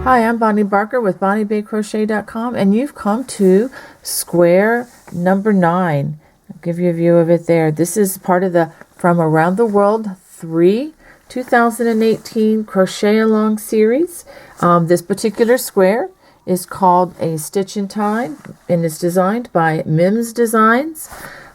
Hi, I'm Bonnie Barker with BonnieBayCrochet.com, and you've come to square number 9. I'll give you a view of it there. This is part of the From Around the World 3 2018 Crochet Along series. This particular square is called a Stitch in Time, and it's designed by Mims Designs.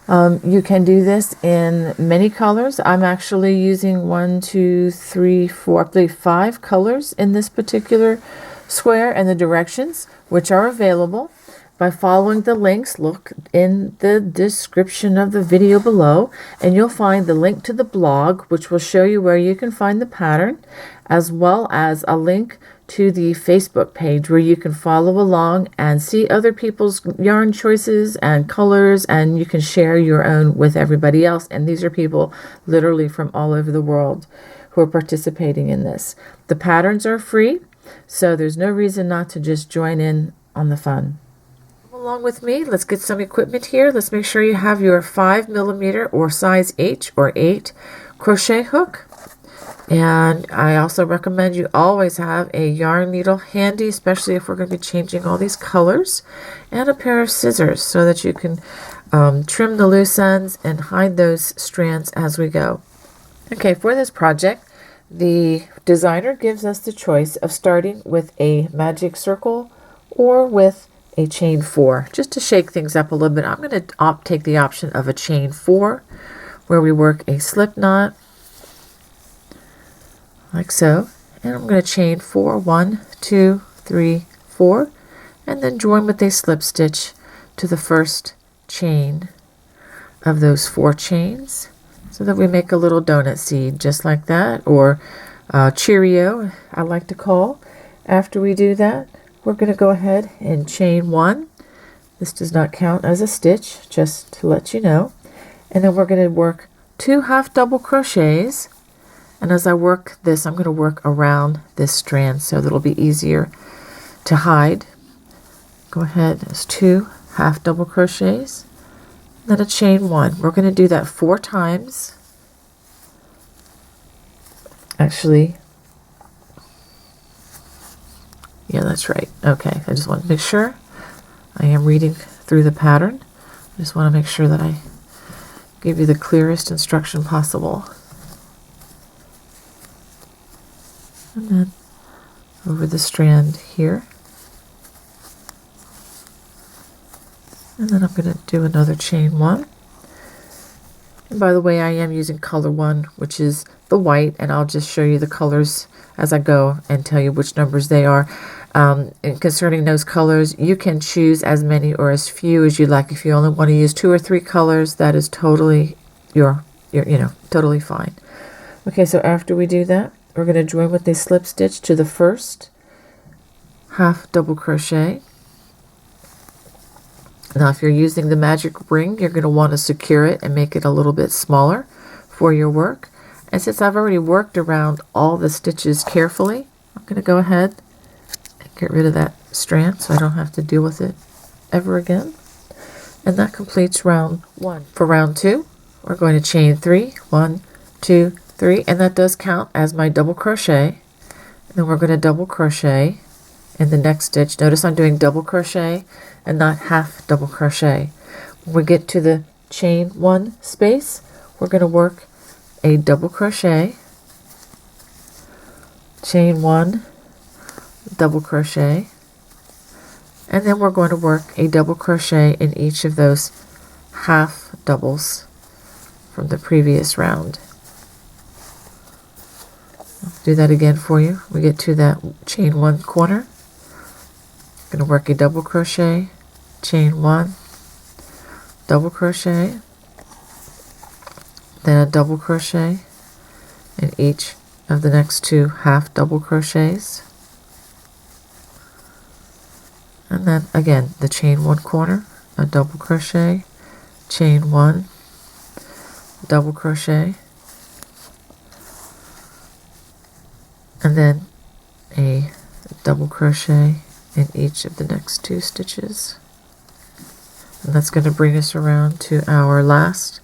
You can do this in many colors. I'm actually using 1, 2, 3, 4, I believe 5 colors in this particular square, and the directions, which are available by following the links. Look in the description of the video below, and you'll find the link to the blog, which will show you where you can find the pattern, as well as a link to the Facebook page where you can follow along and see other people's yarn choices and colors, and you can share your own with everybody else. And these are people literally from all over the world who are participating in this. The patterns are free, so there's no reason not to just join in on the fun. Come along with me. Let's get some equipment here. Let's make sure you have your 5mm or size H or 8 crochet hook. And I also recommend you always have a yarn needle handy, especially if we're going to be changing all these colors, and a pair of scissors so that you can trim the loose ends and hide those strands as we go. Okay, for this project, the designer gives us the choice of starting with a magic circle or with a chain 4. Just to shake things up a little bit, I'm going to take the option of a chain 4, where we work a slip knot, like so, and I'm going to chain 4, 1, 2, 3, 4, and then join with a slip stitch to the first chain of those 4 chains, so that we make a little donut seed, just like that, or Cheerio, I like to call. After we do that, we're going to go ahead and chain 1. This does not count as a stitch, just to let you know. And then we're going to work 2 half double crochets. And as I work this, I'm going to work around this strand so that it'll be easier to hide. Go ahead, there's 2 half double crochets, then a chain 1. We're going to do that 4 times. Actually, yeah, that's right. Okay, I just want to make sure I am reading through the pattern. I just want to make sure that I give you the clearest instruction possible. And then over the strand here, and then I'm going to do another chain 1. And by the way, I am using color 1, which is the white, and I'll just show you the colors as I go and tell you which numbers they are. And concerning those colors, you can choose as many or as few as you like. If you only want to use 2 or 3 colors, that is totally totally fine. Okay, so after we do that, we're going to join with a slip stitch to the first half double crochet. Now, if you're using the magic ring, you're going to want to secure it and make it a little bit smaller for your work. And since I've already worked around all the stitches carefully, I'm going to go ahead and get rid of that strand so I don't have to deal with it ever again. And that completes round 1. For round 2, we're going to chain 3, 1, 2, 3, and that does count as my double crochet. And then we're going to double crochet in the next stitch. Notice I'm doing double crochet and not half double crochet. When we get to the chain 1 space, we're going to work a double crochet, chain 1, double crochet, and then we're going to work a double crochet in each of those half doubles from the previous round. I'll do that again for you. We get to that chain 1 corner, going to work a double crochet, chain 1, double crochet, then a double crochet in each of the next 2 half double crochets, and then again the chain 1 corner, a double crochet, chain 1, double crochet, and then a double crochet in each of the next 2 stitches. And that's going to bring us around to our last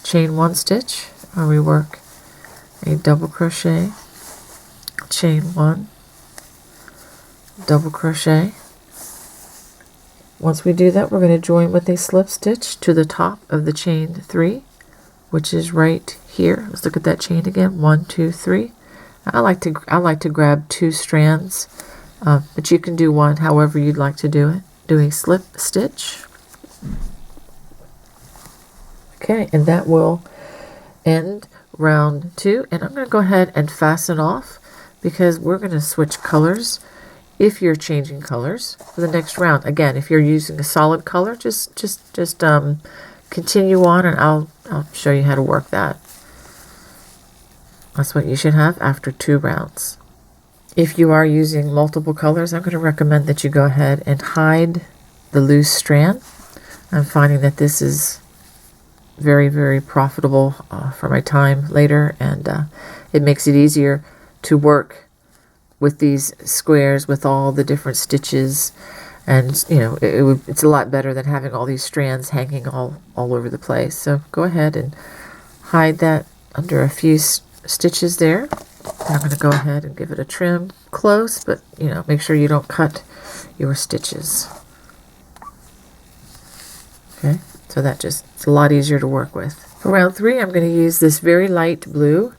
chain 1 stitch, where we work a double crochet, chain 1, double crochet, double crochet. Once we do that, we're going to join with a slip stitch to the top of the chain 3, which is right here. Let's look at that chain again. 1, 2, 3. I like to grab 2 strands, but you can do one however you'd like to do it. Do a slip stitch. Okay, and that will end round 2. And I'm going to go ahead and fasten off because we're going to switch colors. If you're changing colors for the next round, again, if you're using a solid color, just continue on, and I'll show you how to work that. That's what you should have after 2 rounds. If you are using multiple colors, I'm going to recommend that you go ahead and hide the loose strand. I'm finding that this is very, very profitable for my time later, and it makes it easier to work with these squares with all the different stitches, and you know, it's a lot better than having all these strands hanging all over the place. So go ahead and hide that under a few stitches there. And I'm going to go ahead and give it a trim close, but you know, make sure you don't cut your stitches. Okay, so it's a lot easier to work with. For round 3, I'm going to use this very light blue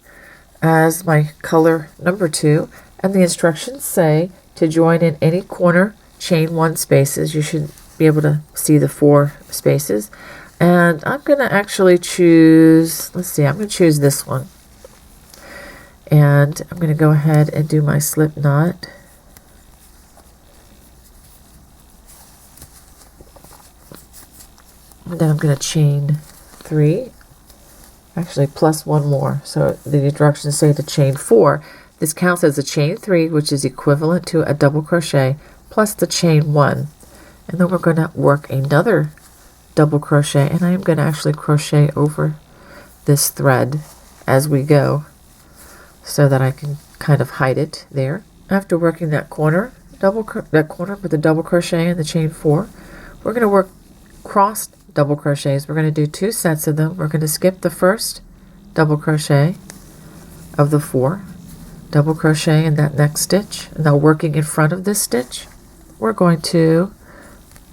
as my color number 2. And the instructions say to join in any corner, chain 1 spaces. You should be able to see the 4 spaces. And I'm going to actually choose, I'm going to choose this one. And I'm going to go ahead and do my slip knot. And then I'm going to chain 3. Actually, plus 1 more. So the instructions say to chain 4. This counts as a chain 3, which is equivalent to a double crochet, plus the chain 1. And then we're going to work another double crochet, and I am going to actually crochet over this thread as we go so that I can kind of hide it there. After working that corner, with the double crochet and the chain 4, we're going to work cross double crochets. We're going to do 2 sets of them. We're going to skip the first double crochet of the 4. Double crochet in that next stitch. Now working in front of this stitch, we're going to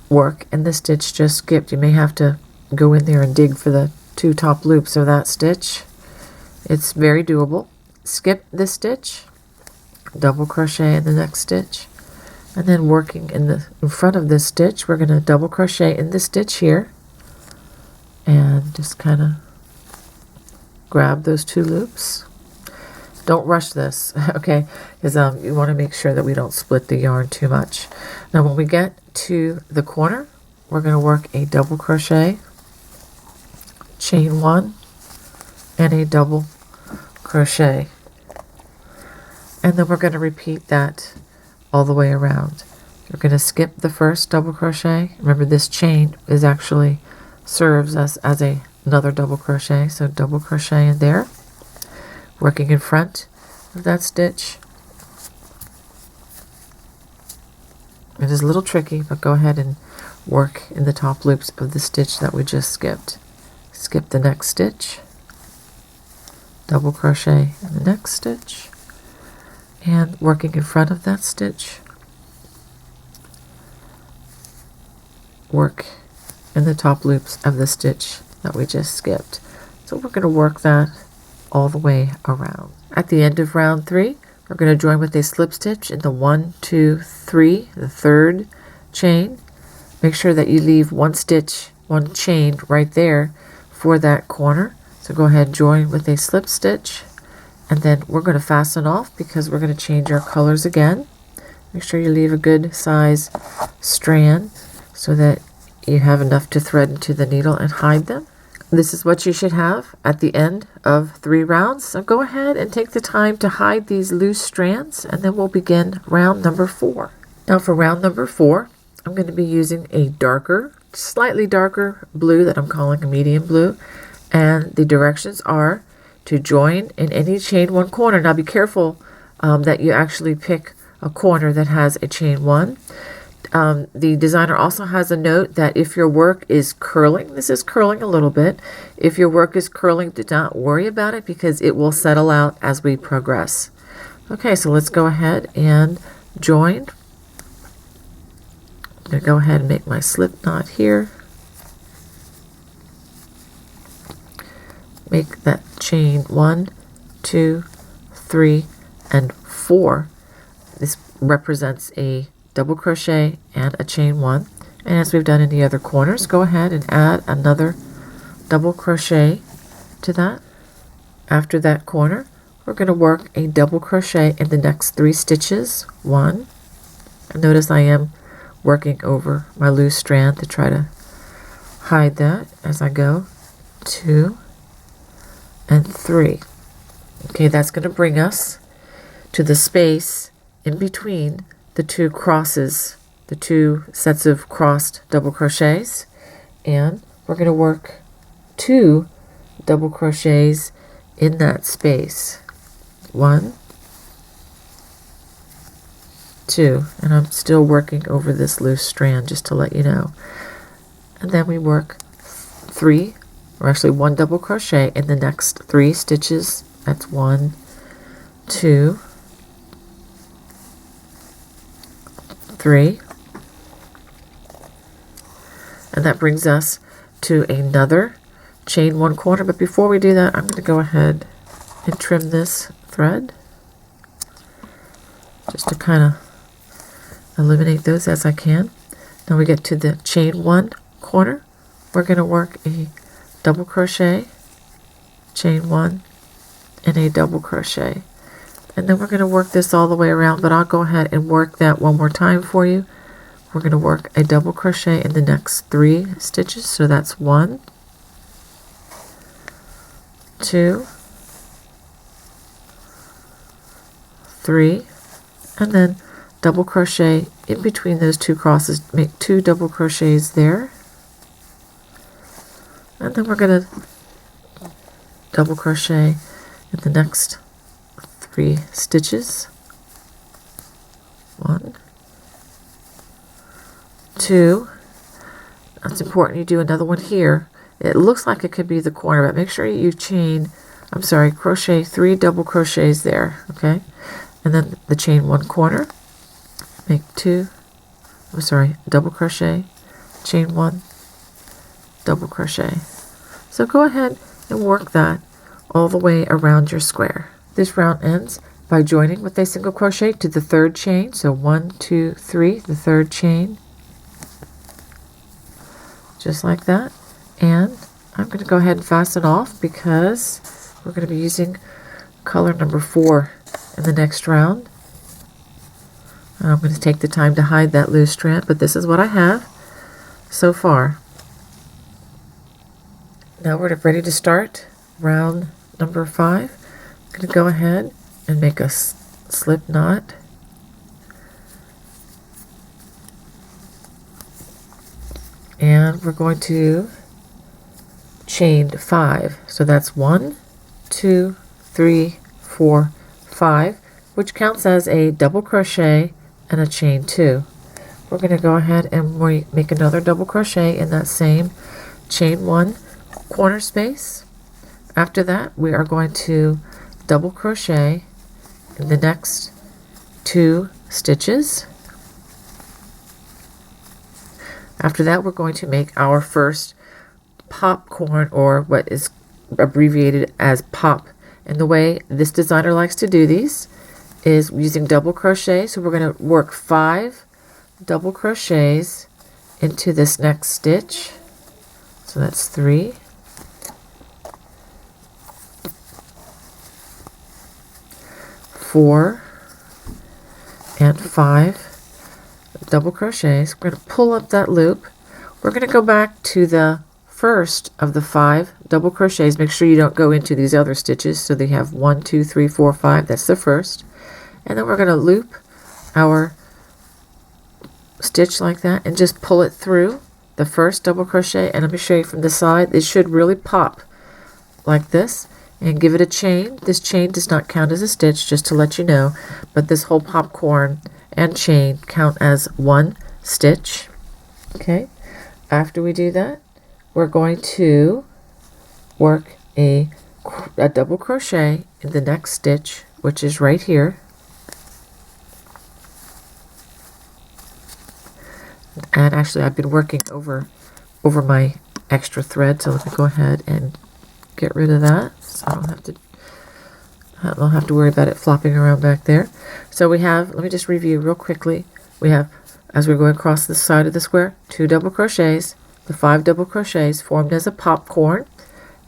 work in the stitch just skipped. You may have to go in there and dig for the 2 top loops of that stitch. It's very doable. Skip this stitch, double crochet in the next stitch, and then working in front of this stitch, we're going to double crochet in this stitch here and just kind of grab those 2 loops. Don't rush this, okay, because you want to make sure that we don't split the yarn too much. Now when we get to the corner, we're going to work a double crochet, chain 1, and a double crochet. And then we're going to repeat that all the way around. We're going to skip the first double crochet. Remember, this chain actually serves us as another double crochet, so double crochet in there. Working in front of that stitch. It is a little tricky, but go ahead and work in the top loops of the stitch that we just skipped. Skip the next stitch, double crochet in the next stitch, and working in front of that stitch, work in the top loops of the stitch that we just skipped. So we're going to work that all the way around. At the end of round 3, we're going to join with a slip stitch in the 1, 2, 3, the 3rd chain. Make sure that you leave 1 stitch, 1 chain right there for that corner. So go ahead, join with a slip stitch, and then we're going to fasten off because we're going to change our colors again. Make sure you leave a good size strand so that you have enough to thread into the needle and hide them. This is what you should have at the end of 3 rounds. So go ahead and take the time to hide these loose strands, and then we'll begin round number 4. Now for round number 4, I'm going to be using a darker, slightly darker blue that I'm calling a medium blue. And the directions are to join in any chain 1 corner. Now be careful that you actually pick a corner that has a chain 1. The designer also has a note that if your work is curling, this is curling a little bit, if your work is curling, do not worry about it because it will settle out as we progress. Okay, so let's go ahead and join I'm going to go ahead and make my slip knot here. Make that chain 1, 2, 3, and 4. This represents a double crochet and a chain 1. And as we've done in the other corners, go ahead and add another double crochet to that. After that corner, we're going to work a double crochet in the next 3 stitches. 1. And notice I am working over my loose strand to try to hide that as I go. 2 and 3. Okay, that's going to bring us to the space in between the 2 crosses, the 2 sets of crossed double crochets, and we're going to work 2 double crochets in that space. 1, 2, and I'm still working over this loose strand just to let you know. And then we work 3, or actually 1 double crochet in the next 3 stitches. That's 1, 2, 3, and that brings us to another chain 1 corner. But before we do that, I'm going to go ahead and trim this thread just to kind of eliminate those as I can. Now we get to the chain 1 corner. We're going to work a double crochet, chain 1, and a double crochet, and then we're going to work this all the way around, but I'll go ahead and work that one more time for you. We're going to work a double crochet in the next 3 stitches, so that's 1, 2, 3, and then double crochet in between those 2 crosses. Make 2 double crochets there, and then we're going to double crochet in the next 3 stitches. 1, 2. That's important you do another one here. It looks like it could be the corner, but make sure you crochet 3 double crochets there, okay? And then the chain 1 corner, make 2, double crochet, chain 1, double crochet. So go ahead and work that all the way around your square. This round ends by joining with a single crochet to the 3rd chain. So 1, 2, 3, the 3rd chain, just like that. And I'm going to go ahead and fasten off because we're going to be using color number 4 in the next round. And I'm going to take the time to hide that loose strand, but this is what I have so far. Now we're ready to start round number 5. I'm going to go ahead and make a slip knot. And we're going to chain 5. So that's 1, 2, 3, 4, 5, which counts as a double crochet and a chain 2. We're going to go ahead and make another double crochet in that same chain 1 corner space. After that, we are going to double crochet in the next 2 stitches. After that, we're going to make our first popcorn, or what is abbreviated as pop. And the way this designer likes to do these is using double crochet. So we're going to work 5 double crochets into this next stitch. So that's 3, 4, and 5 double crochets. We're going to pull up that loop. We're going to go back to the first of the 5 double crochets. Make sure you don't go into these other stitches. So they have 1, 2, 3, 4, 5. That's the first. And then we're going to loop our stitch like that and just pull it through the first double crochet. And let me show you from the side. It should really pop like this, and give it a chain. This chain does not count as a stitch, just to let you know, but this whole popcorn and chain count as 1 stitch. Okay, after we do that, we're going to work a double crochet in the next stitch, which is right here. And actually I've been working over my extra thread, so let me go ahead and get rid of that so I don't have to worry about it flopping around back there. So we have, let me just review real quickly. We have, as we're going across the side of the square, 2 double crochets, the 5 double crochets formed as a popcorn,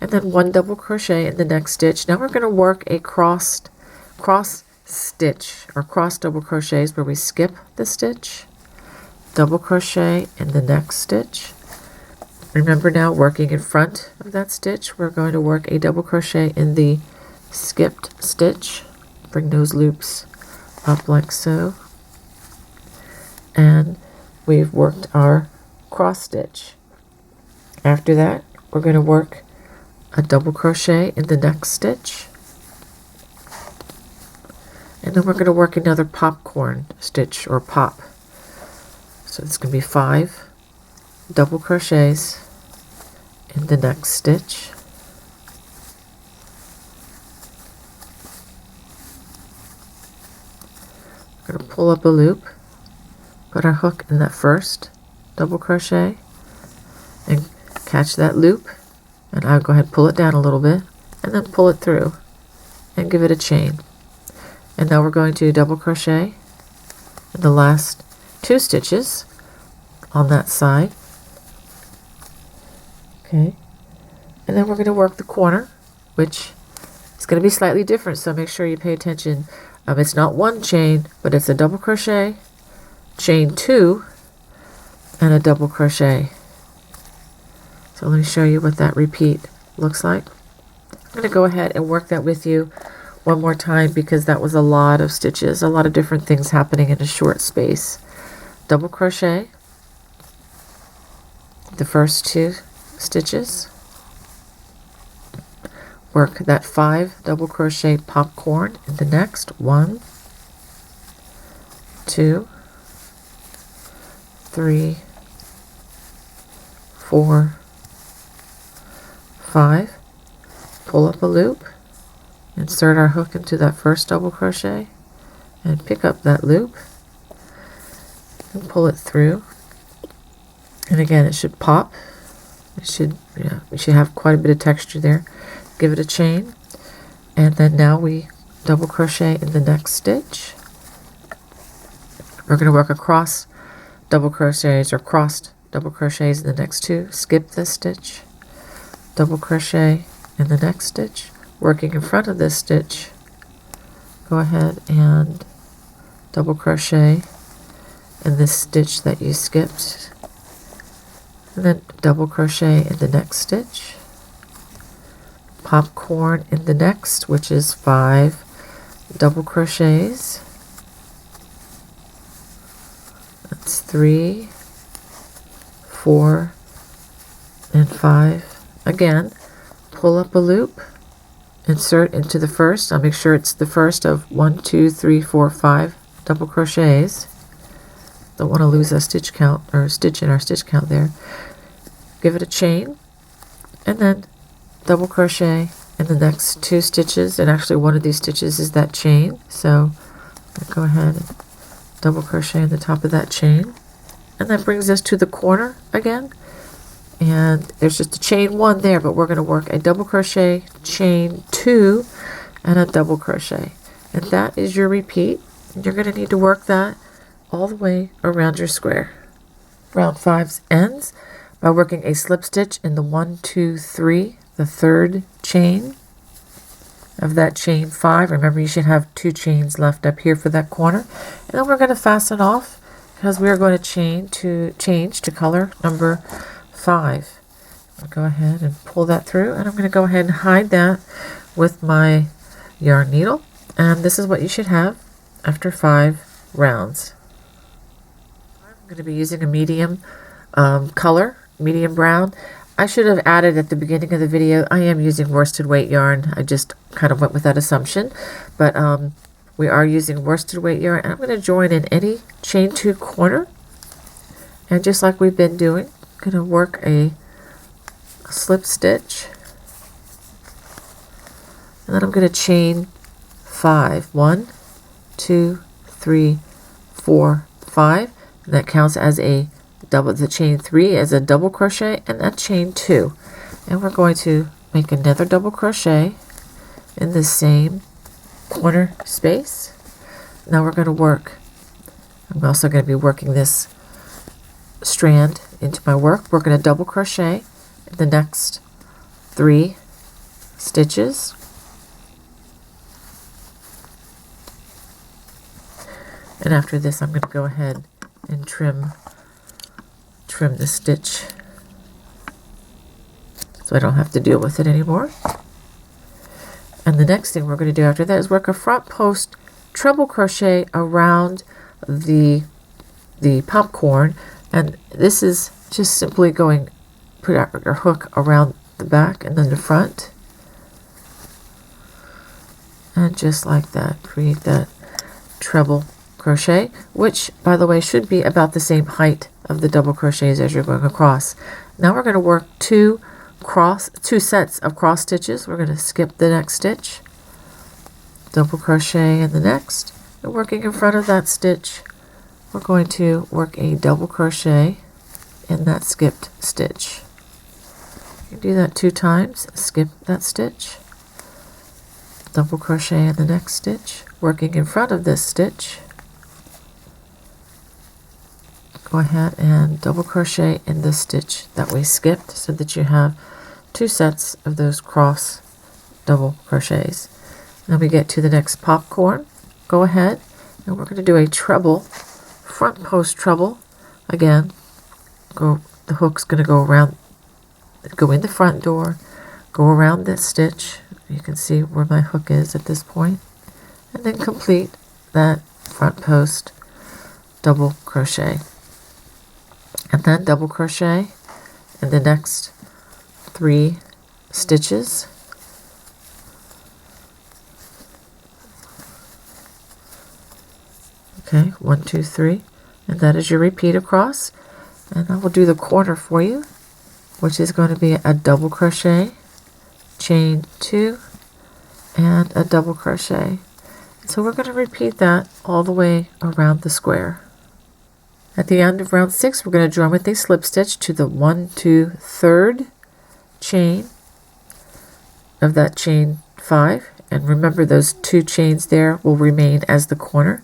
and then 1 double crochet in the next stitch. Now we're going to work a cross stitch or cross double crochets where we skip the stitch, double crochet in the next stitch. Remember now, working in front of that stitch, we're going to work a double crochet in the skipped stitch. Bring those loops up like so. And we've worked our cross stitch. After that, we're going to work a double crochet in the next stitch. And then we're going to work another popcorn stitch or pop. So it's going to be 5 double crochets in the next stitch. We're going to pull up a loop, put our hook in that first double crochet and catch that loop, and I'll go ahead and pull it down a little bit and then pull it through and give it a chain. And now we're going to double crochet in the last 2 stitches on that side. Okay, and then we're going to work the corner, which is going to be slightly different, so make sure you pay attention. It's not 1 chain, but it's a double crochet, chain 2, and a double crochet. So let me show you what that repeat looks like. I'm going to go ahead and work that with you one more time because that was a lot of stitches, a lot of different things happening in a short space. Double crochet the first 2 stitches, work that 5 double crochet popcorn in the next 1, 2, 3, 4, 5, pull up a loop, insert our hook into that first double crochet and pick up that loop and pull it through. And again, it should pop. We should have quite a bit of texture there. Give it a chain, and then now we double crochet in the next stitch. We're going to work across double crochets or crossed double crochets in the next 2. Skip this stitch, double crochet in the next stitch. Working in front of this stitch, go ahead and double crochet in this stitch that you skipped. And then double crochet in the next stitch, popcorn in the next, which is 5 double crochets. That's 3, 4, and 5. Again, pull up a loop, insert into the first. I'll make sure it's the first of 1, 2, 3, 4, 5 double crochets. Don't want to lose a stitch count or a stitch in our stitch count there. Give it a chain and then double crochet in the next 2 stitches, and actually one of these stitches is that chain, so go ahead and double crochet in the top of that chain, and that brings us to the corner again, and there's just a chain 1 there, but we're going to work a double crochet, chain 2, and a double crochet, and that is your repeat. You're going to need to work that all the way around your square. Round 5's ends by working a slip stitch in the 1, 2, 3, the 3rd chain of that chain 5. Remember, you should have 2 chains left up here for that corner. And then we're going to fasten off because we are going to change to color number 5. I'll go ahead and pull that through, and I'm going to go ahead and hide that with my yarn needle. And this is what you should have after 5 rounds. I'm going to be using a medium color, medium brown. I should have added at the beginning of the video, I am using worsted weight yarn. I just kind of went with that assumption, but we are using worsted weight yarn, and I'm going to join in any chain 2 corner, and just like we've been doing, I'm going to work a slip stitch, and then I'm going to chain 5. 1, 2, 3, 4, 5, and that counts as a the chain 3 as a double crochet and a chain 2, and we're going to make another double crochet in the same corner space. Now we're going to work, I'm also going to be working this strand into my work. We're going to double crochet in the next 3 stitches, and after this I'm going to go ahead and trim the stitch so I don't have to deal with it anymore. And the next thing we're going to do after that is work a front post treble crochet around the popcorn, and this is just simply going, put out your hook around the back and then the front, and just like that create that treble crochet, which by the way should be about the same height of the double crochets as you're going across. Now we're going to work two sets of cross stitches. We're going to skip the next stitch, double crochet in the next, and working in front of that stitch we're going to work a double crochet in that skipped stitch. You can do that 2 times, skip that stitch, double crochet in the next stitch, working in front of this stitch, go ahead and double crochet in the stitch that we skipped so that you have 2 sets of those cross double crochets. Then we get to the next popcorn, go ahead and we're going to do a treble, front post treble. Again, the hook's going to go around, go in the front door, go around this stitch. You can see where my hook is at this point, and then complete that front post double crochet, and then double crochet in the next 3 stitches. Okay, 1, 2, 3, and that is your repeat across. And I will do the corner for you, which is going to be a double crochet, chain 2, and a double crochet. So we're going to repeat that all the way around the square. At the end of round 6, we're going to join with a slip stitch to the 1, 2, 3rd chain of that chain 5, and remember those 2 chains there will remain as the corner.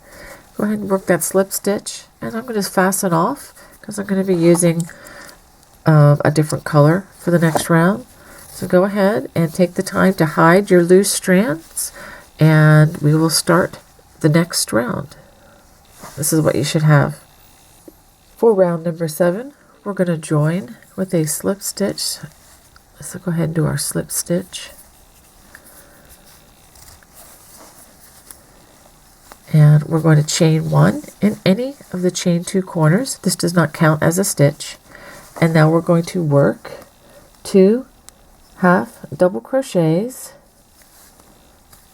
Go ahead and work that slip stitch, and I'm going to fasten off because I'm going to be using a different color for the next round. So go ahead and take the time to hide your loose strands, and we will start the next round. This is what you should have. For round number 7, we're going to join with a slip stitch. So go ahead and do our slip stitch. And we're going to chain 1 in any of the chain 2 corners. This does not count as a stitch. And now we're going to work 2 half double crochets,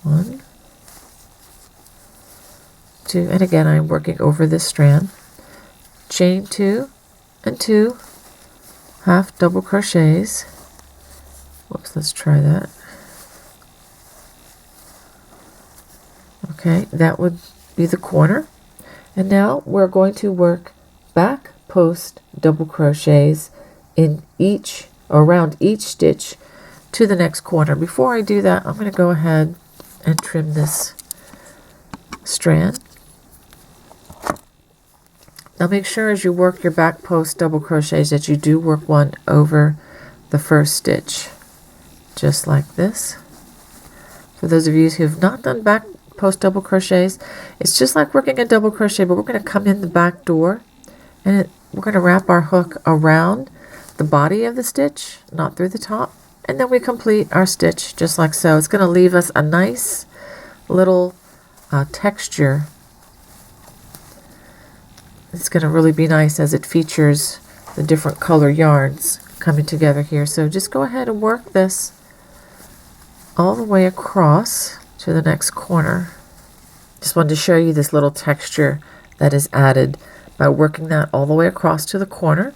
1, 2, and again I'm working over this strand, chain 2 and 2 half double crochets. Whoops, let's try that. Okay, that would be the corner. And now we're going to work back post double crochets in each, around each stitch to the next corner. Before I do that, I'm going to go ahead and trim this strand. Now make sure as you work your back post double crochets that you do work one over the first stitch, just like this. For those of you who have not done back post double crochets, it's just like working a double crochet, but we're going to come in the back door and we're going to wrap our hook around the body of the stitch, not through the top, and then we complete our stitch just like so. It's going to leave us a nice little texture. It's going to really be nice as it features the different color yarns coming together here. So just go ahead and work this all the way across to the next corner. Just wanted to show you this little texture that is added by working that all the way across to the corner.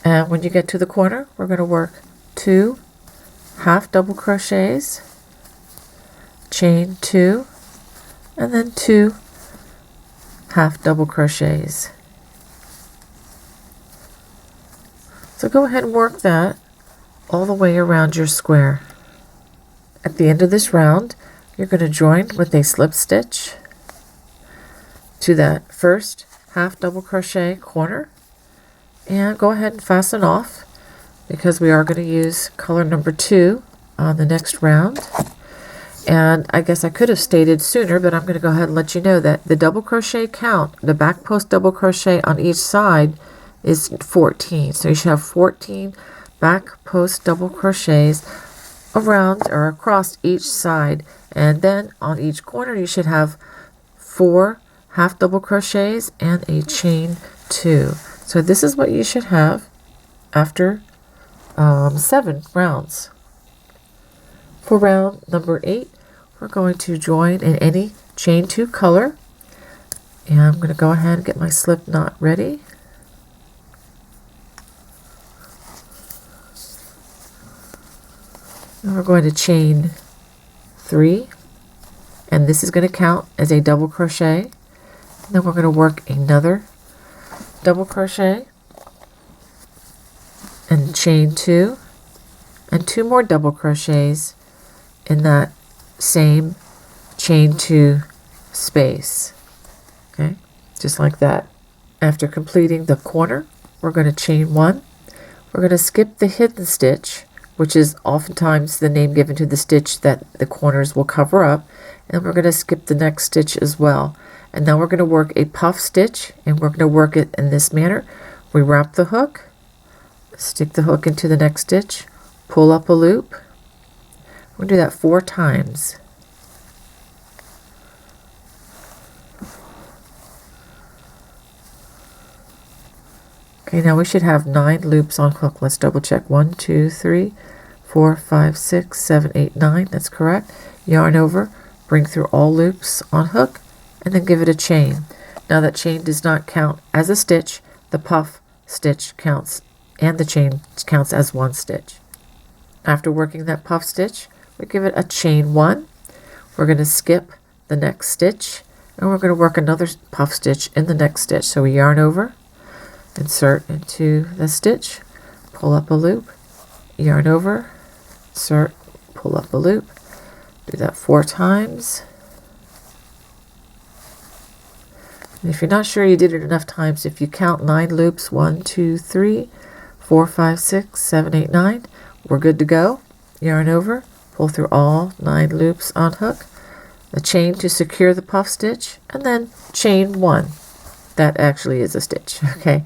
And when you get to the corner, we're going to work 2 half double crochets, chain 2, and then 2 half double crochets. So go ahead and work that all the way around your square. At the end of this round, you're going to join with a slip stitch to that first half double crochet corner, and go ahead and fasten off because we are going to use color number 2 on the next round. And I guess I could have stated sooner, but I'm going to go ahead and let you know that the double crochet count, the back post double crochet on each side is 14. So you should have 14 back post double crochets around or across each side, and then on each corner you should have 4 half double crochets and a chain 2. So this is what you should have after 7 rounds. For round number 8, we're going to join in any chain 2 color, and I'm going to go ahead and get my slip knot ready. And we're going to chain 3, and this is going to count as a double crochet. And then we're going to work another double crochet and chain 2 and 2 more double crochets in that same chain 2 space. Okay, just like that. After completing the corner, we're going to chain 1. We're going to skip the hidden stitch, which is oftentimes the name given to the stitch that the corners will cover up, and we're going to skip the next stitch as well. And now we're going to work a puff stitch, and we're going to work it in this manner. We wrap the hook, stick the hook into the next stitch, pull up a loop. We'll do that 4 times. Okay, now we should have 9 loops on hook. Let's double check. 1, 2, 3, 4, 5, 6, 7, 8, 9. That's correct. Yarn over, bring through all loops on hook, and then give it a chain. Now that chain does not count as a stitch. The puff stitch counts, and the chain counts as 1 stitch. After working that puff stitch, we give it a chain 1. We're going to skip the next stitch, and we're going to work another puff stitch in the next stitch. So we yarn over, insert into the stitch, pull up a loop, yarn over, insert, pull up a loop. Do that 4 times. And if you're not sure you did it enough times, if you count 9 loops, 1, 2, 3, 4, 5, 6, 7, 8, 9, we're good to go. Yarn over, pull through all 9 loops on hook, a chain to secure the puff stitch, and then chain 1. That actually is a stitch. Okay,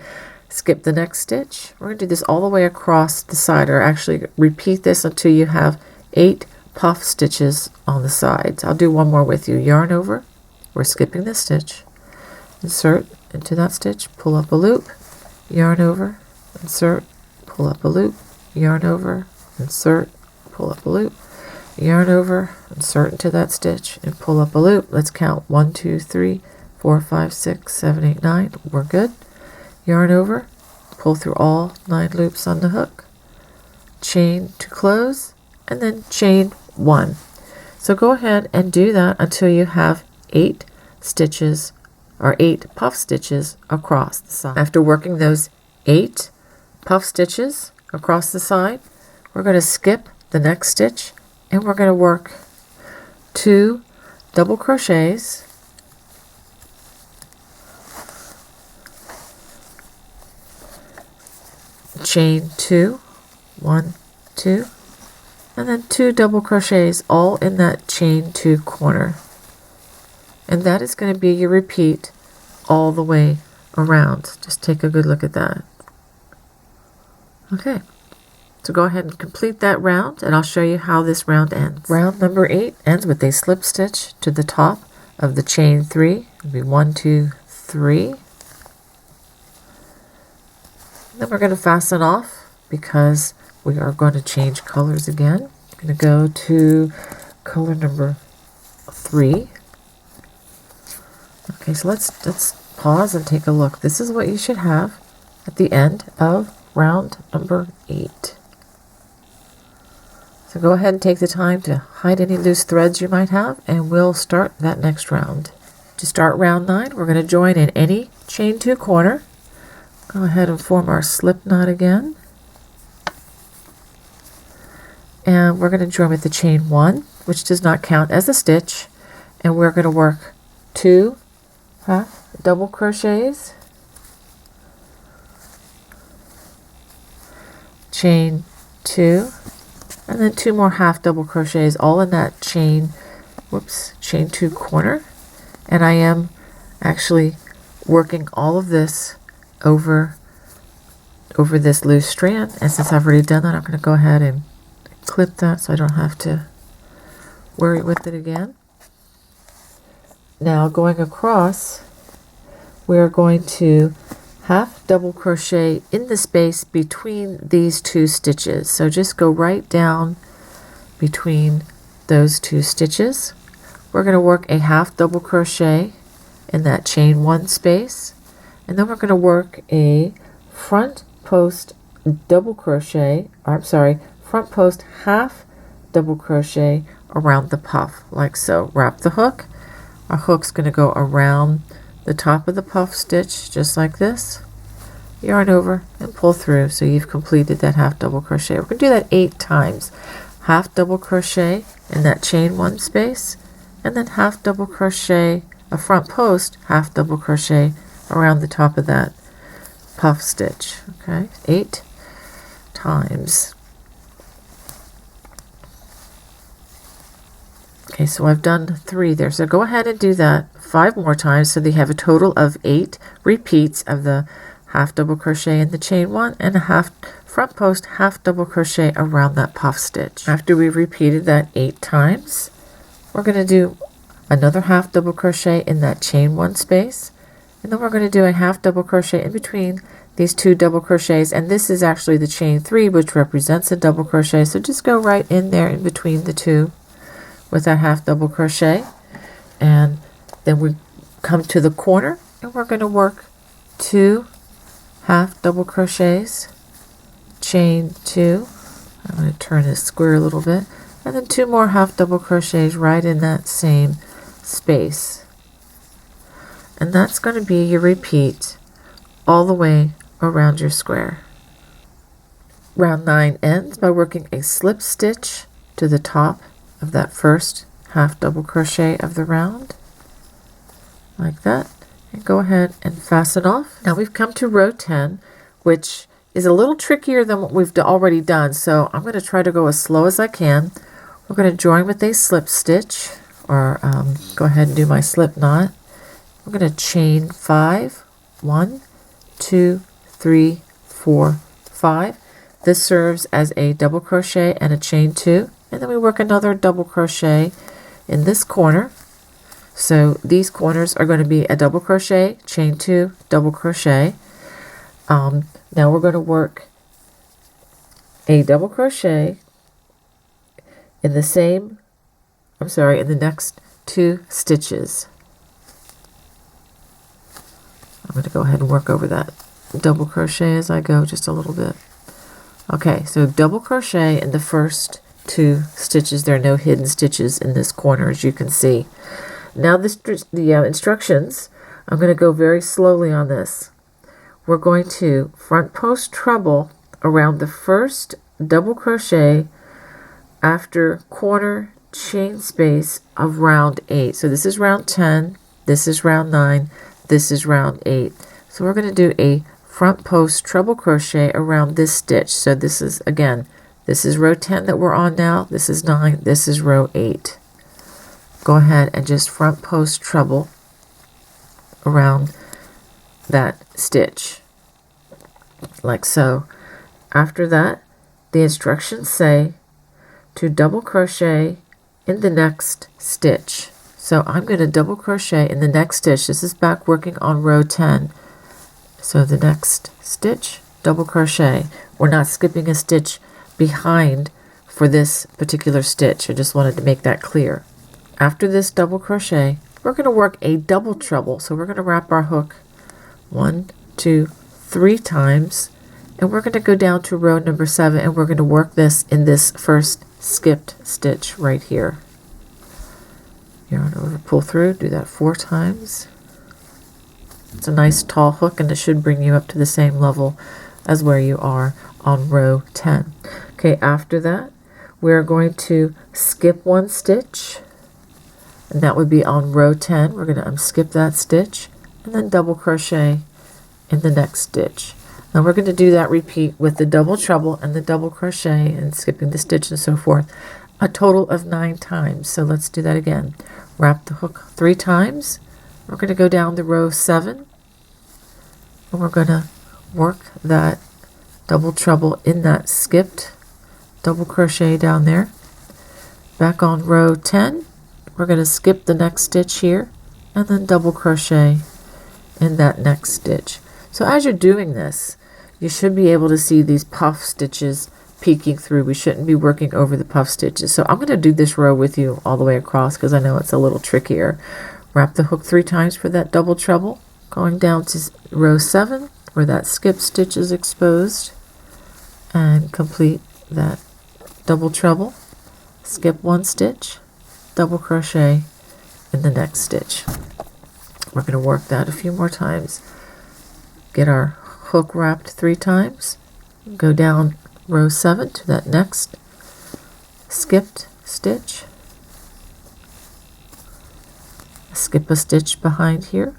skip the next stitch. We're going to do this all the way across the side, or actually repeat this until you have 8 puff stitches on the sides. I'll do one more with you. Yarn over, we're skipping this stitch, insert into that stitch, pull up a loop, yarn over, insert, pull up a loop, yarn over, insert, pull up a loop, yarn over, insert into that stitch, and pull up a loop. Let's count 1, 2, 3, 4, 5, 6, 7, 8, 9. We're good. Yarn over, pull through all 9 loops on the hook, chain to close, and then chain 1. So go ahead and do that until you have 8 stitches or 8 puff stitches across the side. After working those 8 puff stitches across the side, we're going to skip the next stitch, and we're going to work 2 double crochets, chain 2, 1, 2, and then 2 double crochets all in that chain 2 corner. And that is going to be your repeat all the way around. Just take a good look at that. Okay, so go ahead and complete that round, and I'll show you how this round ends. Round number 8 ends with a slip stitch to the top of the chain 3. It'll be 1, 2, 3. Then we're going to fasten off because we are going to change colors again. I'm going to go to color number 3. Okay, so let's pause and take a look. This is what you should have at the end of round number 8. So go ahead and take the time to hide any loose threads you might have, and we'll start that next round. To start round 9, we're going to join in any chain 2 corner. Go ahead and form our slip knot again. and we're going to join with the chain 1, which does not count as a stitch, and we're going to work 2 half double crochets, chain 2, and then 2 more half double crochets, all in that chain 2 corner. And I am actually working all of this over this loose strand, and since I've already done that, I'm going to go ahead and clip that so I don't have to worry with it again. Now going across, we are going to half double crochet in the space between these 2 stitches. So just go right down between those 2 stitches. We're going to work a half double crochet in that chain 1 space, and then we're going to work a front post double crochet, or I'm sorry, front post half double crochet around the puff, like so. Wrap the hook. Our hook's going to go around the top of the puff stitch, just like this. Yarn over and pull through, so you've completed that half double crochet. We're going to do that 8 times. Half double crochet in that chain 1 space, and then half double crochet, a front post half double crochet around the top of that puff stitch. Okay, 8 times. Okay, so I've done 3 there, so go ahead and do that 5 more times, so that you have a total of 8 repeats of the half double crochet in the chain 1 and a half front post half double crochet around that puff stitch. After we've repeated that 8 times, we're going to do another half double crochet in that chain 1 space, and then we're going to do a half double crochet in between these 2 double crochets, and this is actually the chain 3, which represents a double crochet, so just go right in there in between the 2 with that half double crochet, and then we come to the corner and we're going to work 2 half double crochets, chain 2. I'm going to turn this square a little bit, and then 2 more half double crochets right in that same space, and that's going to be your repeat all the way around your square. Round 9 ends by working a slip stitch to the top of that first half double crochet of the round, like that, and go ahead and fasten off. Now we've come to row 10, which is a little trickier than what we've already done, so I'm going to try to go as slow as I can. We're going to join with a slip stitch, or go ahead and do my slip knot. We're going to chain 5, 1, 2, 3, 4, 5. This serves as a double crochet and a chain 2, and then we work another double crochet in this corner. So these corners are going to be a double crochet, chain 2, double crochet. Now we're going to work a double crochet in the same, in the next 2 stitches. I'm going to go ahead and work over that double crochet as I go just a little bit. Okay, so double crochet in the first 2 stitches. There are no hidden stitches in this corner, as you can see. Now the instructions, I'm going to go very slowly on this. We're going to front post treble around the first double crochet after corner chain space of round 8. So this is round 10, this is round 9, this is round 8. So we're going to do a front post treble crochet around this stitch. So this is, again, this is row 10 that we're on now, this is 9, this is row 8. Go ahead and just front post treble around that stitch, like so. After that, the instructions say to double crochet in the next stitch. So I'm going to double crochet in the next stitch. This is back working on row 10. So the next stitch, double crochet. We're not skipping a stitch behind for this particular stitch. I just wanted to make that clear. After this double crochet, we're going to work a double treble. So we're going to wrap our hook 1, 2, 3 times, and we're going to go down to row number 7, and we're going to work this in this first skipped stitch right here. Yarn over, pull through, do that 4 times. It's a nice tall hook, and it should bring you up to the same level as where you are on row 10. Okay, after that, we're going to skip one stitch, and that would be on row 10. We're going to unskip that stitch and then double crochet in the next stitch. Now we're going to do that repeat with the double treble and the double crochet and skipping the stitch and so forth, a total of 9 times. So let's do that again. Wrap the hook 3 times. We're going to go down to row 7, and we're going to work that double treble in that skipped double crochet down there. Back on row 10, we're going to skip the next stitch here and then double crochet in that next stitch. So as you're doing this, you should be able to see these puff stitches peeking through. We shouldn't be working over the puff stitches. So I'm going to do this row with you all the way across because I know it's a little trickier. Wrap the hook 3 times for that double treble, going down to row 7 where that skip stitch is exposed, and complete that double treble, skip 1 stitch, double crochet in the next stitch. We're going to work that a few more times. Get our hook wrapped 3 times, go down row 7 to that next skipped stitch, skip a stitch behind here,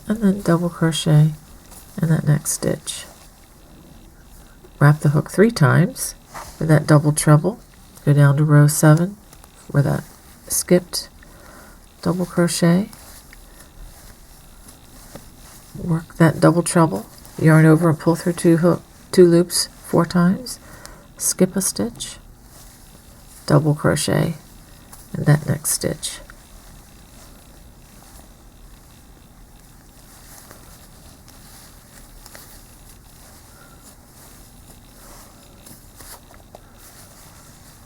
and then double crochet in that next stitch. Wrap the hook 3 times for that double treble, go down to row 7 where that skipped, double crochet, work that double treble, yarn over and pull through 2 loops 4 times, skip a stitch, double crochet in that next stitch.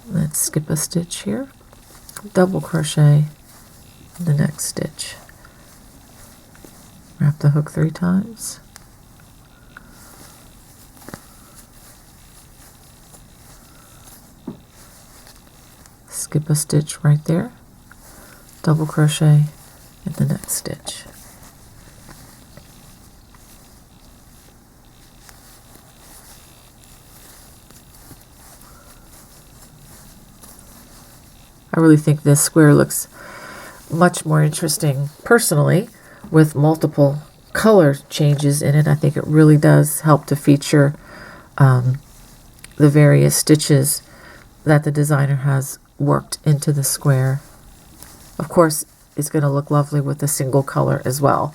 Let's skip a stitch here, double crochet in the next stitch. Wrap the hook 3 times, skip a stitch right there, double crochet in the next stitch. I really think this square looks much more interesting personally with multiple color changes in it. I think it really does help to feature the various stitches that the designer has worked into the square. Of course, it's going to look lovely with a single color as well.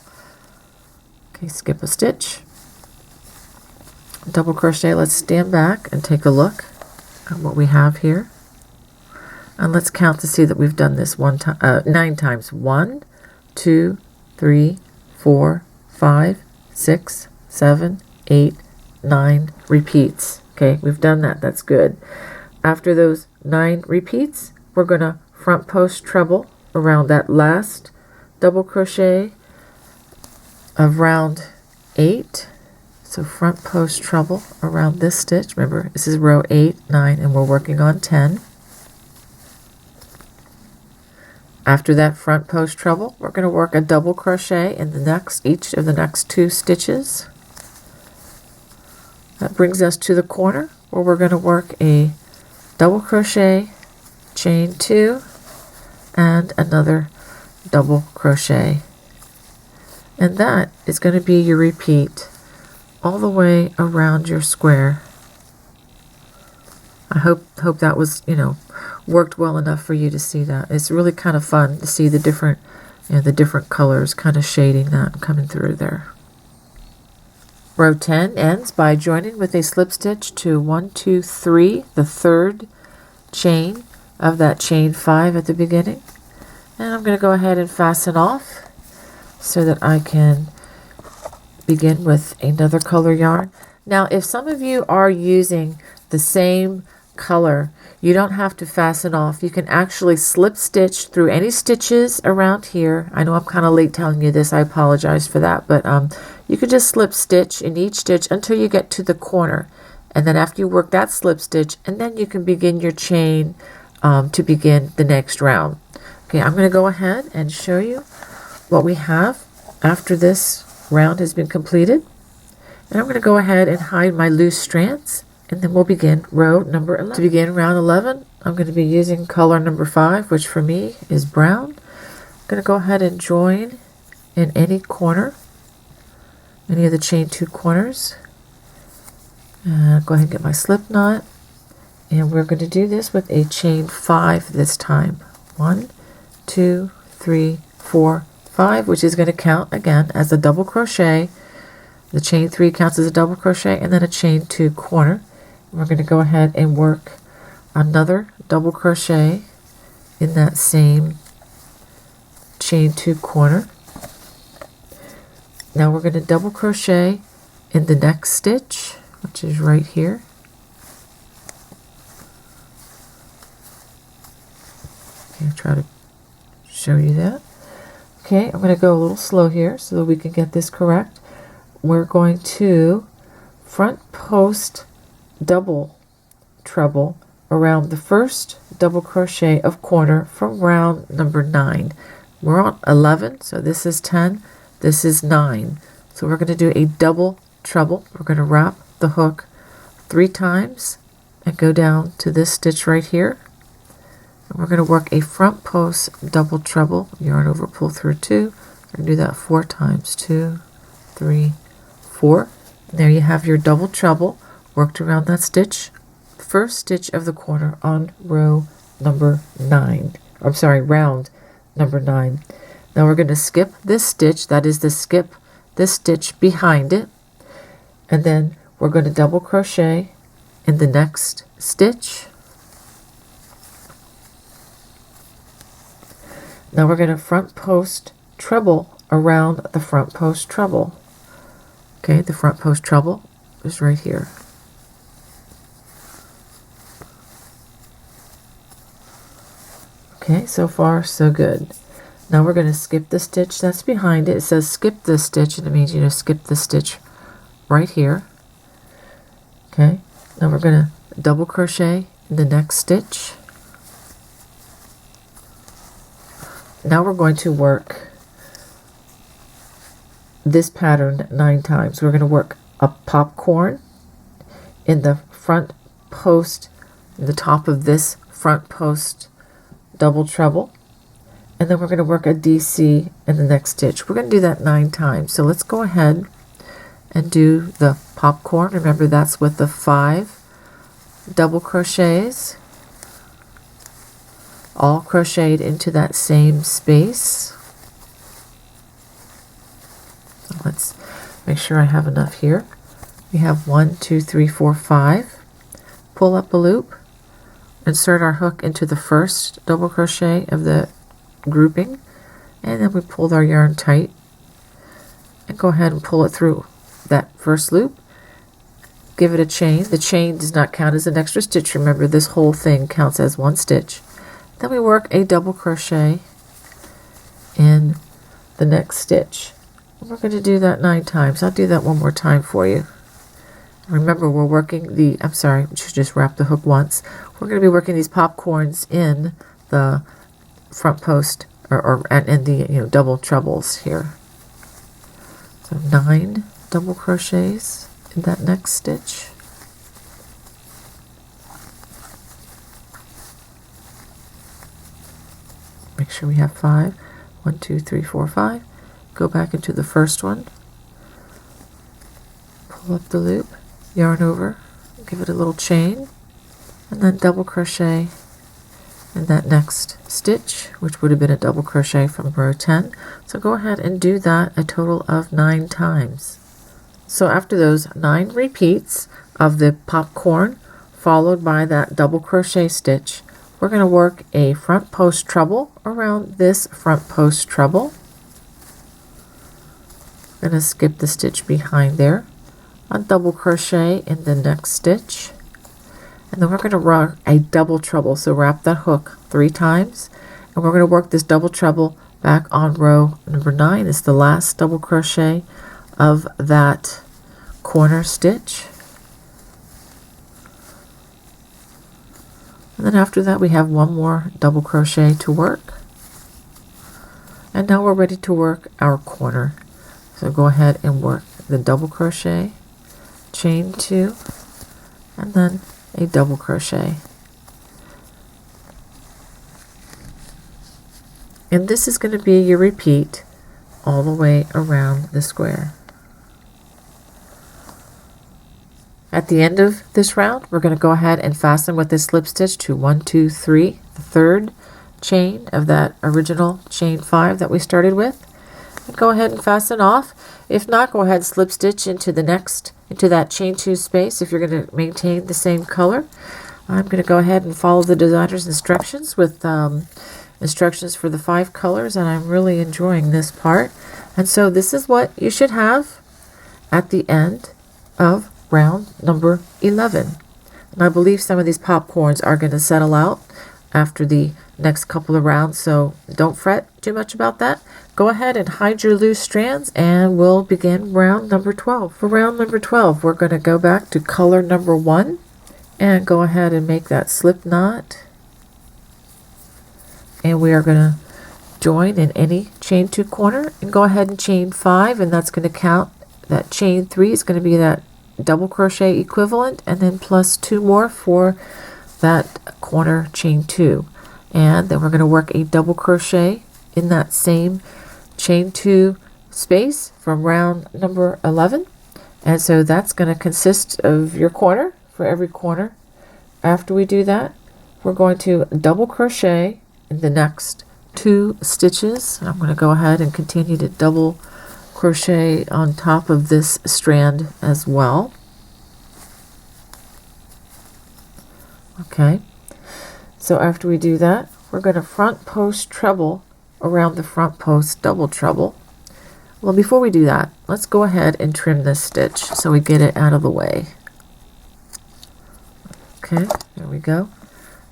Okay, skip a stitch, double crochet. Let's stand back and take a look at what we have here. And let's count to see that we've done this 9 times. 1, 2, 3, 4, 5, 6, 7, 8, 9 repeats. Okay, we've done that. That's good. After those 9 repeats, we're going to front post treble around that last double crochet of round 8. So front post treble around this stitch. Remember, this is row 8, 9, and we're working on 10. After that front post treble, we're going to work a double crochet in each of the next 2 stitches. That brings us to the corner where we're going to work a double crochet, chain 2, and another double crochet. And that is going to be your repeat all the way around your square. I hope that was, worked well enough for you to see that. It's really kind of fun to see the different, the different colors kind of shading that and coming through there. Row 10 ends by joining with a slip stitch to 1, 2, 3, the 3rd chain of that chain 5 at the beginning. And I'm going to go ahead and fasten off so that I can begin with another color yarn. Now, if some of you are using the same color, you don't have to fasten off. You can actually slip stitch through any stitches around here. I know I'm kind of late telling you this. I apologize for that, but you could just slip stitch in each stitch until you get to the corner, and then after you work that slip stitch, and then you can begin your chain to begin the next round. Okay, I'm going to go ahead and show you what we have after this round has been completed, and I'm going to go ahead and hide my loose strands and then we'll begin row number 11. To begin round 11, I'm going to be using color number 5, which for me is brown. I'm going to go ahead and join in any corner, any of the chain 2 corners. Go ahead and get my slip knot, and we're going to do this with a chain 5 this time. 1, 2, 3, 4, 5, which is going to count again as a double crochet. The chain 3 counts as a double crochet, and then a chain 2 corner. We're going to go ahead and work another double crochet in that same chain 2 corner. Now we're going to double crochet in the next stitch, which is right here. Okay, I'll try to show you that. Okay, I'm going to go a little slow here so that we can get this correct. We're going to front post double treble around the first double crochet of corner from round number 9. We're on 11, so this is 10, this is 9. So we're going to do a double treble. We're going to wrap the hook 3 times and go down to this stitch right here. And we're going to work a front post double treble, yarn over, pull through 2. We're going to do that 4 times, 2, 3, 4. And there you have your double treble worked around that stitch, first stitch of the corner on row number 9. I'm sorry, round number 9. Now we're going to skip this stitch, that is skip this stitch behind it, and then we're going to double crochet in the next stitch. Now we're going to front post treble around the front post treble. Okay, the front post treble is right here. Okay, so far so good. Now we're going to skip the stitch that's behind it. It says skip this stitch, and it means you skip the stitch right here. Okay, now we're going to double crochet in the next stitch. Now we're going to work this pattern 9 times. We're going to work a popcorn in the front post, in the top of this front post double treble, and then we're going to work a DC in the next stitch. We're going to do that 9 times. So let's go ahead and do the popcorn. Remember, that's with the 5 double crochets, all crocheted into that same space. So let's make sure I have enough here. We have 1, 2, 3, 4, 5. Pull up a loop, insert our hook into the first double crochet of the grouping, and then we pulled our yarn tight and go ahead and pull it through that first loop. Give it a chain. The chain does not count as an extra stitch. Remember, this whole thing counts as 1 stitch. Then we work a double crochet in the next stitch. We're going to do that 9 times. I'll do that one more time for you. Remember, we're working the, I'm sorry, we should just wrap the hook once. We're going to be working these popcorns in the front post, and in the double trebles here. So 9 double crochets in that next stitch. Make sure we have 5. 1, 2, 3, 4, 5. Go back into the first one. Pull up the loop, yarn over, give it a little chain, and then double crochet in that next stitch, which would have been a double crochet from row 10. So go ahead and do that a total of 9 times. So after those 9 repeats of the popcorn, followed by that double crochet stitch, we're going to work a front post treble around this front post treble. I'm going to skip the stitch behind there, a double crochet in the next stitch, and then we're going to work a double treble. So wrap that hook 3 times, and we're going to work this double treble back on row number 9. It's the last double crochet of that corner stitch. And then after that we have 1 more double crochet to work. And now we're ready to work our corner. So go ahead and work the double crochet, chain 2, and then a double crochet. And this is going to be your repeat all the way around the square. At the end of this round, we're going to go ahead and fasten with this slip stitch to 1, 2, 3, the third chain of that original chain 5 that we started with. And go ahead and fasten off. If not, go ahead and slip stitch into that chain 2 space if you're going to maintain the same color. I'm going to go ahead and follow the designer's instructions with instructions for the 5 colors, and I'm really enjoying this part. And so this is what you should have at the end of round number 11. And I believe some of these popcorns are going to settle out after the next couple of rounds, so don't fret too much about that. Go ahead and hide your loose strands, and we'll begin round number 12. For round number 12, we're going to go back to color number 1 and go ahead and make that slip knot. And we are going to join in any chain 2 corner and go ahead and chain 5, and that's going to count. That chain 3 is going to be that double crochet equivalent, and then plus 2 more for that corner chain 2. And then we're going to work a double crochet in that same chain 2 space from round number 11. And so that's going to consist of your corner for every corner. After we do that, we're going to double crochet in the next 2 stitches. And I'm going to go ahead and continue to double crochet on top of this strand as well. Okay, so after we do that, we're going to front post treble around the front post double treble. Well, before we do that, let's go ahead and trim this stitch so we get it out of the way. Okay, there we go.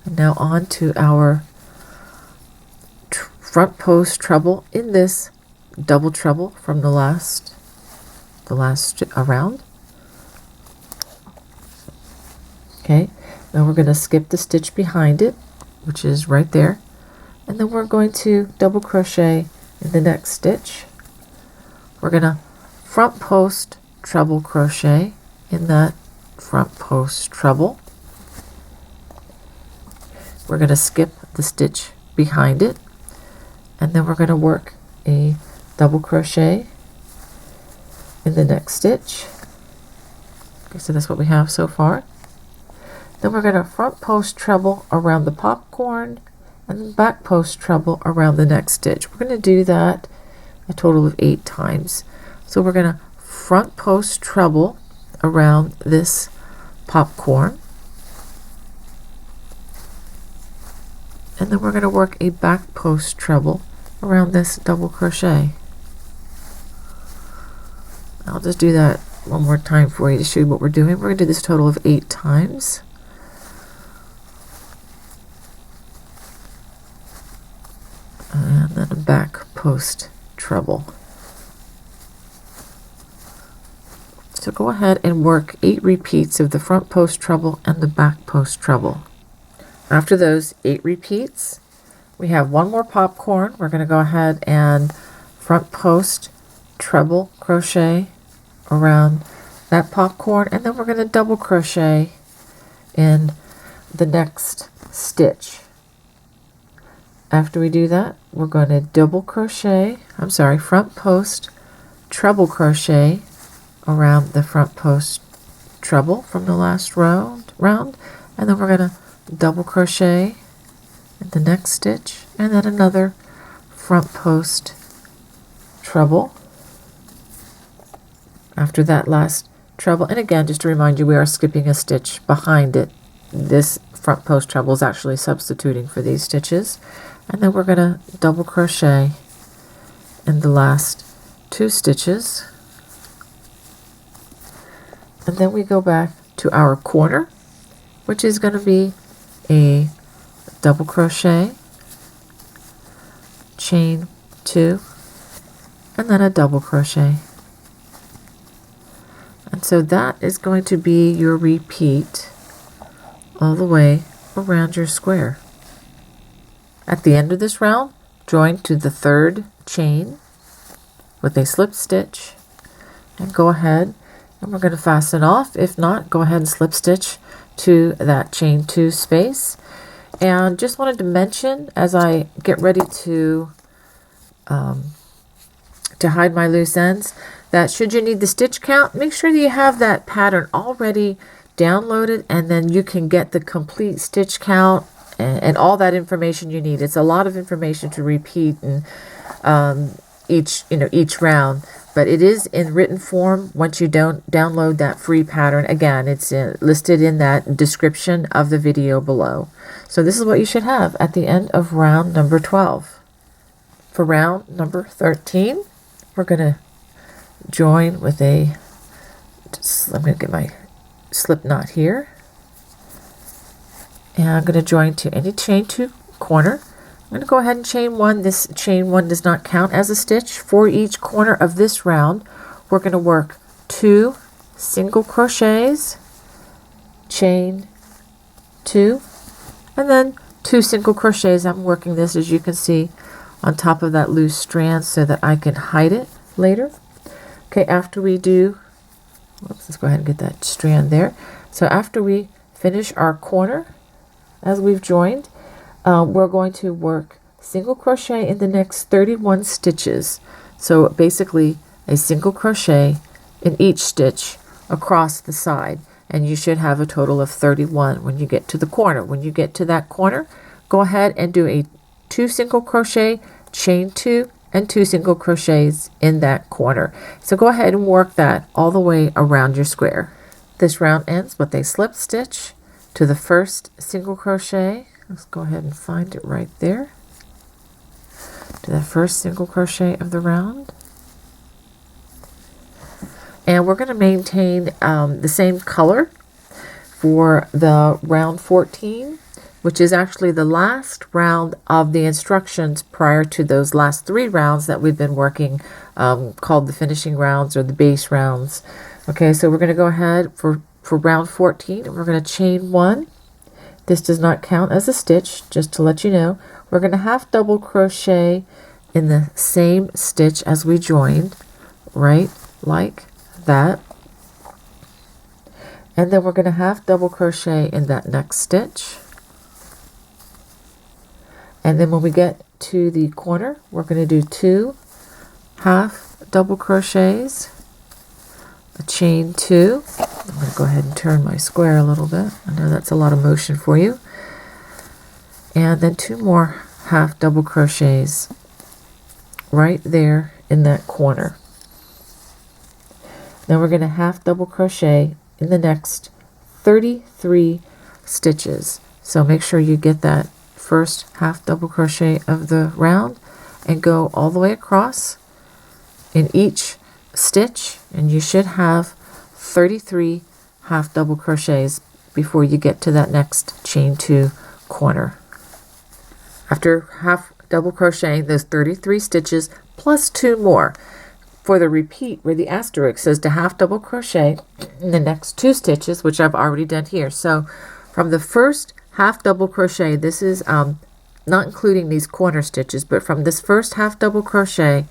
And now on to our front post treble in this double treble from the last round. Okay, now we're going to skip the stitch behind it, which is right there, and then we're going to double crochet in the next stitch. We're going to front post treble crochet in that front post treble. We're going to skip the stitch behind it, and then we're going to work a double crochet in the next stitch. Okay, so that's what we have so far. Then we're going to front post treble around the popcorn and then back post treble around the next stitch. We're going to do that a total of 8 times. So we're going to front post treble around this popcorn, and then we're going to work a back post treble around this double crochet. I'll just do that one more time for you to show you what we're doing. We're going to do this total of 8 times. And then a back post treble. So go ahead and work 8 repeats of the front post treble and the back post treble. After those 8 repeats, we have 1 more popcorn. We're going to go ahead and front post treble crochet around that popcorn, and then we're going to double crochet in the next stitch. After we do that, we're going to front post treble crochet around the front post treble from the last round, and then we're going to double crochet in the next stitch, and then another front post treble after that last treble. And again, just to remind you, we are skipping a stitch behind it. This front post treble is actually substituting for these stitches. And then we're going to double crochet in the last 2 stitches. And then we go back to our corner, which is going to be a double crochet, chain 2, and then a double crochet. And so that is going to be your repeat all the way around your square. At the end of this round, join to the 3rd chain with a slip stitch, and go ahead and we're going to fasten off. If not, go ahead and slip stitch to that chain 2 space. And just wanted to mention, as I get ready to hide my loose ends, that should you need the stitch count, make sure that you have that pattern already downloaded, and then you can get the complete stitch count and all that information you need. It's a lot of information to repeat and each round, but it is in written form once you don't download that free pattern. Again, it's listed in that description of the video below. So this is what you should have at the end of round number 12. For round number 13, we're going to join with I'm going to get my slip knot here, and I'm going to join to any chain 2 corner. I'm going to go ahead and chain 1. This chain 1 does not count as a stitch. For each corner of this round, we're going to work 2 single crochets, chain 2, and then 2 single crochets. I'm working this, as you can see, on top of that loose strand so that I can hide it later. Okay, after we do, let's go ahead and get that strand there. So after we finish our corner, as we've joined, we're going to work single crochet in the next 31 stitches. So basically a single crochet in each stitch across the side, and you should have a total of 31 when you get to the corner. When you get to that corner, go ahead and do a 2 single crochet, chain 2, and 2 single crochets in that corner. So go ahead and work that all the way around your square. This round ends with a slip stitch to the first single crochet. Let's go ahead and find it right there, to the first single crochet of the round. And we're going to maintain the same color for the round 14, which is actually the last round of the instructions prior to those last 3 rounds that we've been working, called the finishing rounds or the base rounds. Okay, so we're going to go ahead for round 14, and we're going to chain 1. This does not count as a stitch, just to let you know. We're going to half double crochet in the same stitch as we joined, right, like that. And then we're going to half double crochet in that next stitch. And then when we get to the corner, we're going to do 2 half double crochets, a chain 2. I'm going to go ahead and turn my square a little bit. I know that's a lot of motion for you. And then 2 more half double crochets right there in that corner. Then we're going to half double crochet in the next 33 stitches. So make sure you get that first half double crochet of the round and go all the way across in each stitch, and you should have 33 half double crochets before you get to that next chain 2 corner. After half double crocheting those 33 stitches plus 2 more, for the repeat where the asterisk says to half double crochet in the next 2 stitches, which I've already done here. So from the first half double crochet, this is not including these corner stitches, but from this first half double crochet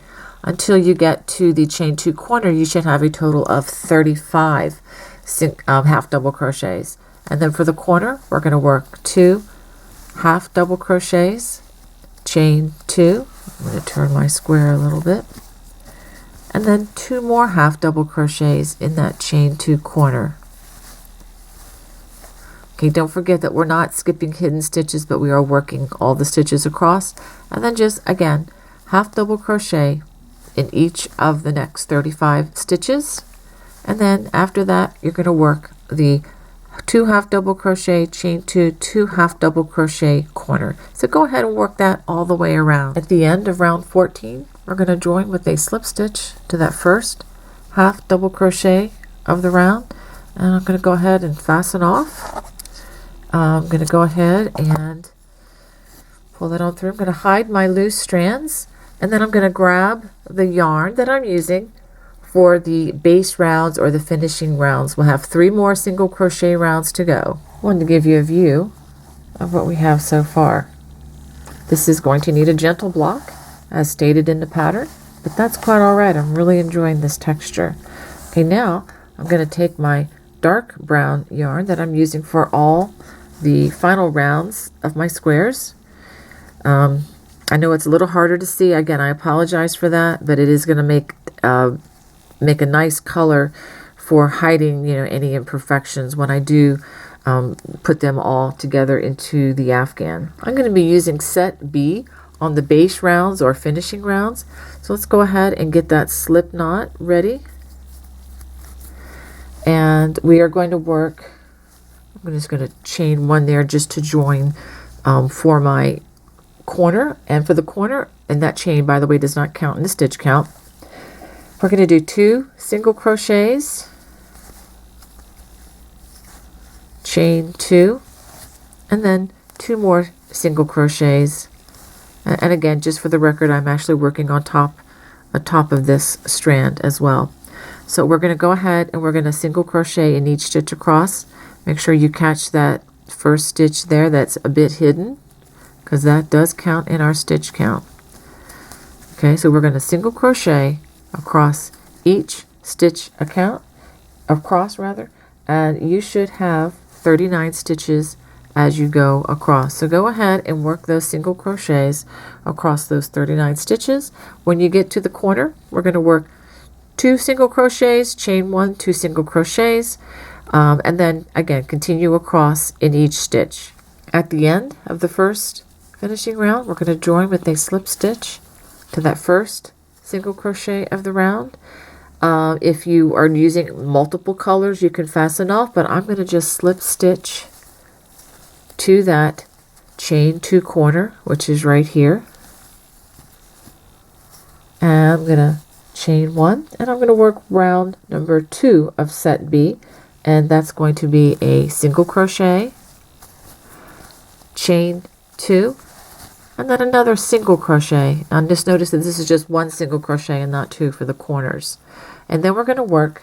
until you get to the chain 2 corner, you should have a total of 35 half double crochets. And then for the corner, we're going to work 2 half double crochets, chain 2. I'm going to turn my square a little bit, and then 2 more half double crochets in that chain 2 corner. Okay, don't forget that we're not skipping hidden stitches, but we are working all the stitches across, and then just again half double crochet in each of the next 35 stitches. And then after that, you're going to work the 2 half double crochet, chain 2, 2 half double crochet corner. So go ahead and work that all the way around. At the end of round 14, we're going to join with a slip stitch to that first half double crochet of the round, and I'm going to go ahead and fasten off. I'm going to go ahead and pull that on through. I'm going to hide my loose strands, and then I'm going to grab the yarn that I'm using for the base rounds or the finishing rounds. We'll have 3 more single crochet rounds to go. I wanted to give you a view of what we have so far. This is going to need a gentle block as stated in the pattern, but that's quite all right. I'm really enjoying this texture. Okay, now I'm going to take my dark brown yarn that I'm using for all the final rounds of my squares. I know it's a little harder to see. Again, I apologize for that, but it is going to make a nice color for hiding, you know, any imperfections when I do put them all together into the afghan. I'm going to be using set B on the base rounds or finishing rounds. So let's go ahead and get that slip knot ready. And we are going to work, I'm just going to chain one there just to join for my corner, and for the corner, and that chain, by the way, does not count in the stitch count. We're going to do 2 single crochets, chain 2, and then 2 more single crochets. And again, just for the record, I'm actually working on top of this strand as well. So we're going to go ahead and we're going to single crochet in each stitch across. Make sure you catch that first stitch there that's a bit hidden, because that does count in our stitch count. Okay, so we're going to single crochet across each stitch across, and you should have 39 stitches as you go across. So go ahead and work those single crochets across those 39 stitches. When you get to the corner, we're going to work 2 single crochets, chain 1, 2 single crochets, and then again continue across in each stitch. At the end of the first finishing round, we're going to join with a slip stitch to that first single crochet of the round. If you are using multiple colors, you can fasten off, but I'm going to just slip stitch to that chain 2 corner, which is right here. And I'm going to chain 1, and I'm going to work round number 2 of set B, and that's going to be a single crochet, chain 2, and then another single crochet. Now just notice that this is just 1 single crochet and not 2 for the corners. And then we're going to work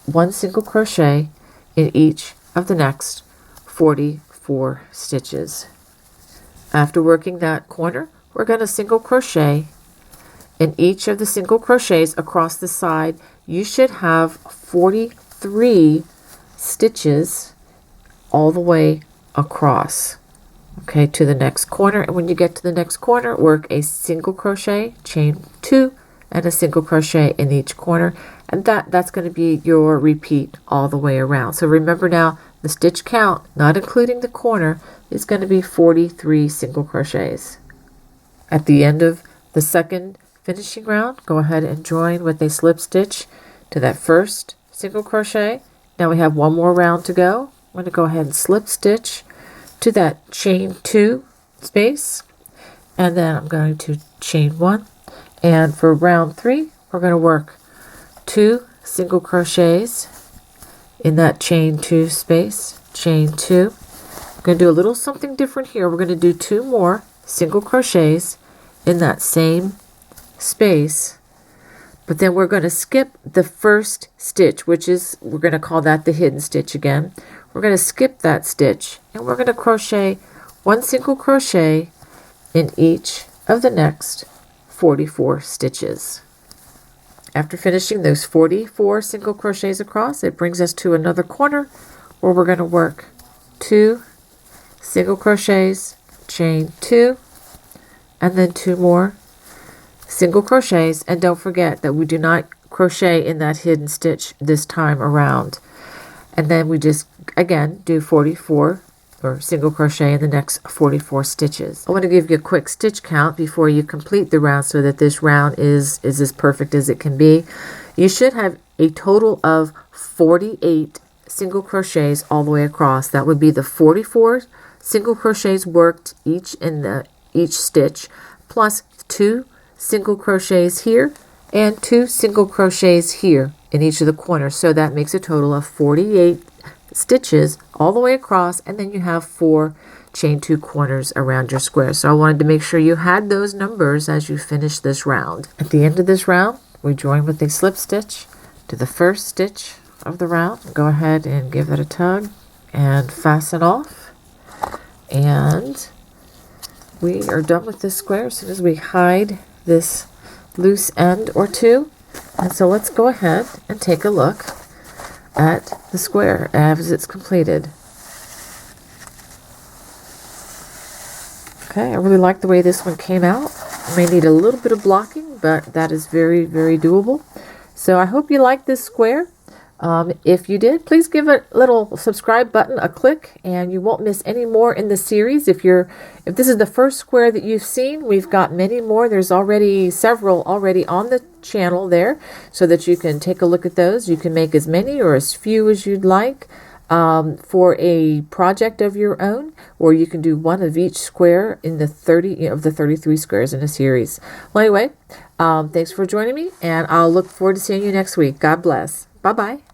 1 single crochet in each of the next 44 stitches. After working that corner, we're going to single crochet in each of the single crochets across the side. You should have 43 stitches all the way across, okay, to the next corner. And when you get to the next corner, work a single crochet, chain 2, and a single crochet in each corner, and that's going to be your repeat all the way around. So remember now, the stitch count, not including the corner, is going to be 43 single crochets. At the end of the second finishing round, go ahead and join with a slip stitch to that first single crochet. Now we have 1 more round to go. I'm going to go ahead and slip stitch to that chain 2 space, and then I'm going to chain 1, and for round 3 we're going to work 2 single crochets in that chain 2 space, chain 2. I'm going to do a little something different here. We're going to do 2 more single crochets in that same space, but then we're going to skip the first stitch, which is, we're going to call that the hidden stitch again. We're going to skip that stitch, and we're going to crochet 1 single crochet in each of the next 44 stitches. After finishing those 44 single crochets across, it brings us to another corner where we're going to work 2 single crochets, chain 2, and then 2 more single crochets. And don't forget that we do not crochet in that hidden stitch this time around. And then we just again do 44 or single crochet in the next 44 stitches. I want to give you a quick stitch count before you complete the round so that this round is as perfect as it can be. You should have a total of 48 single crochets all the way across. That would be the 44 single crochets worked each in each stitch, plus 2 single crochets here and 2 single crochets here in each of the corners. So that makes a total of 48 stitches all the way across, and then you have 4 chain 2 corners around your square. So I wanted to make sure you had those numbers as you finish this round. At the end of this round, we join with a slip stitch to the first stitch of the round. Go ahead and give it a tug and fasten off, and we are done with this square as soon as we hide this loose end or two. And so let's go ahead and take a look at the square as it's completed. Okay, I really like the way this one came out. I may need a little bit of blocking, but that is very, very doable. So I hope you like this square. If you did, please give a little subscribe button a click, and you won't miss any more in the series. If this is the first square that you've seen, we've got many more. There's already several already on the channel there, so that you can take a look at those. You can make as many or as few as you'd like for a project of your own, or you can do one of each square in the 30 of the 33 squares in a series. Well, anyway, thanks for joining me, and I'll look forward to seeing you next week. God bless. Bye-bye.